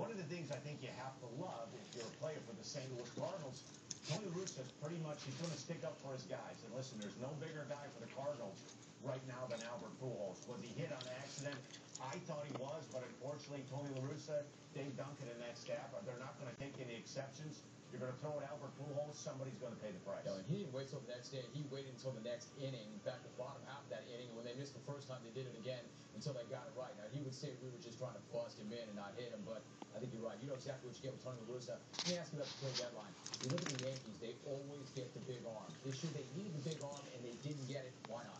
one of the things I think you have to love if you're a player for the St. Louis Cardinals, Tony La Russa is pretty much, he's going to stick up for his guys. And listen, there's no bigger guy for the Cardinals right now than Albert Pujols. Was he hit on accident? I thought he was, but unfortunately, Tony La Russa, Dave Duncan, and that staff, they're not going to take any exceptions. You're going to throw at Albert Pujols, somebody's going to pay the price. No, and he didn't wait till the next day. He waited until the next inning. In fact, the bottom half of that inning, when they missed the first time, they did it again until they got it right. Now, he would say we were just trying to bust him in and not hit him, but I think you're right. You know exactly what you get with Tony La Russa. Let me ask you about the trade deadline. You look at the Yankees, they always get the big arm. This year, they needed the big arm, and they didn't get it. Why not?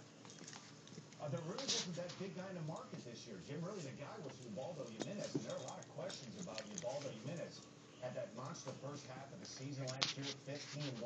There really wasn't that big guy in the market this year, Jim. Really, the guy was Ubaldo Jimenez, and there are a lot of questions about Ubaldo Jimenez. Had that monster first half of the season last year, 15-1,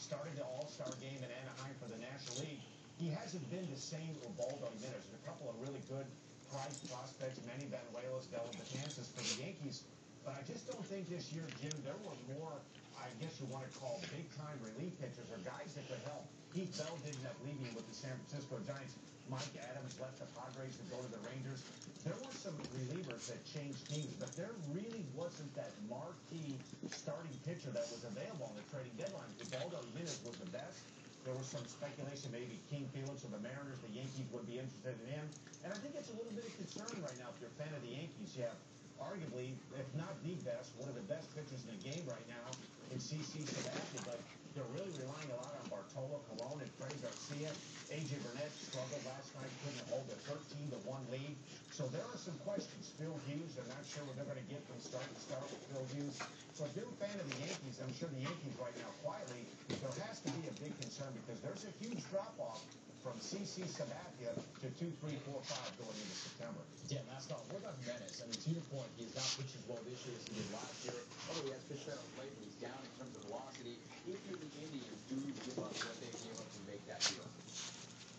started the All-Star game in Anaheim for the National League. He hasn't been the same Ubaldo Jimenez. There's a couple of really good prize prospects, Manny Banuelos, Dellin Betances for the Yankees. But I just don't think this year, Jim, there were more, I guess you want to call big-time relief pitchers or guys that could help. Heath Bell did end up leaving with the San Francisco Giants. Mike Adams left the Padres to go to the Rangers. There were some relievers that changed teams, but there really wasn't that marquee starting pitcher that was available on the trading deadline. Ubaldo Jimenez was the best. There was some speculation maybe King Felix of the Mariners, the Yankees would be interested in him. And I think it's a little bit of concern right now if you're a fan of the Yankees. You have arguably, if not the best, one of the best pitchers in the game right now in CC Sabathia, but they're really relying a lot on Bartolo Colon and Freddie Garcia. A.J. Burnett struggled last night, couldn't hold a 13-1 lead. So there are some questions. Phil Hughes, they're not sure what they're going to get from start to start with Phil Hughes. So if you're a fan of the Yankees, I'm sure the Yankees right now, quietly, there has to be a big concern because there's a huge drop-off from CC Sabathia to 2, 3, 4, 5 going into September. Yeah, last thought. What about Menace? I mean, to your point, he has not pitched as well this year as he did last year. Although he has pitched better of late, but he's down in terms of velocity. If you're the Indians, do you give up what they gave up to make that deal?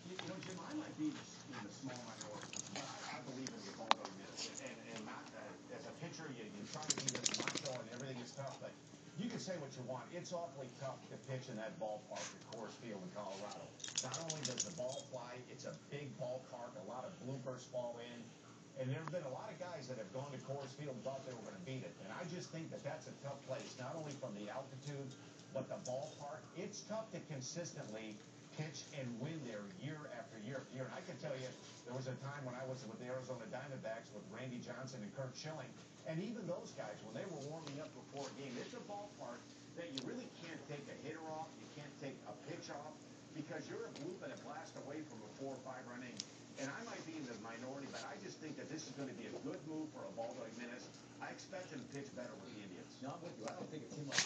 You know, Jim, I might be in the small minority, but I believe in Ubaldo Jimenez. And not as a pitcher, you try to be this macho and everything is tough, but you can say what you want. It's awfully tough to pitch in that ballpark at Coors Field in Colorado. Not only does the ball fly, it's a big ballpark, a lot of bloopers fall in. And there have been a lot of guys that have gone to Coors Field and thought they were going to beat it. And I just think that that's a tough place, not only from the altitude, but the ballpark. It's tough to consistently pitch and win there year after year after year. And I can tell you, there was a time when I was with the Arizona Diamondbacks with Randy Johnson and Kurt Schilling. And even those guys, when they were warming up before a game, it's a ballpark that you really can't take a hitter off. You can't take a pitch off because you're a bloop and a blast away from a 4 or 5 run inning. And I might be in the minority, but I just think that this is going to be a good move for Ubaldo Jimenez. I expect him to pitch better with the Indians. No, I'm with you. I don't think a team like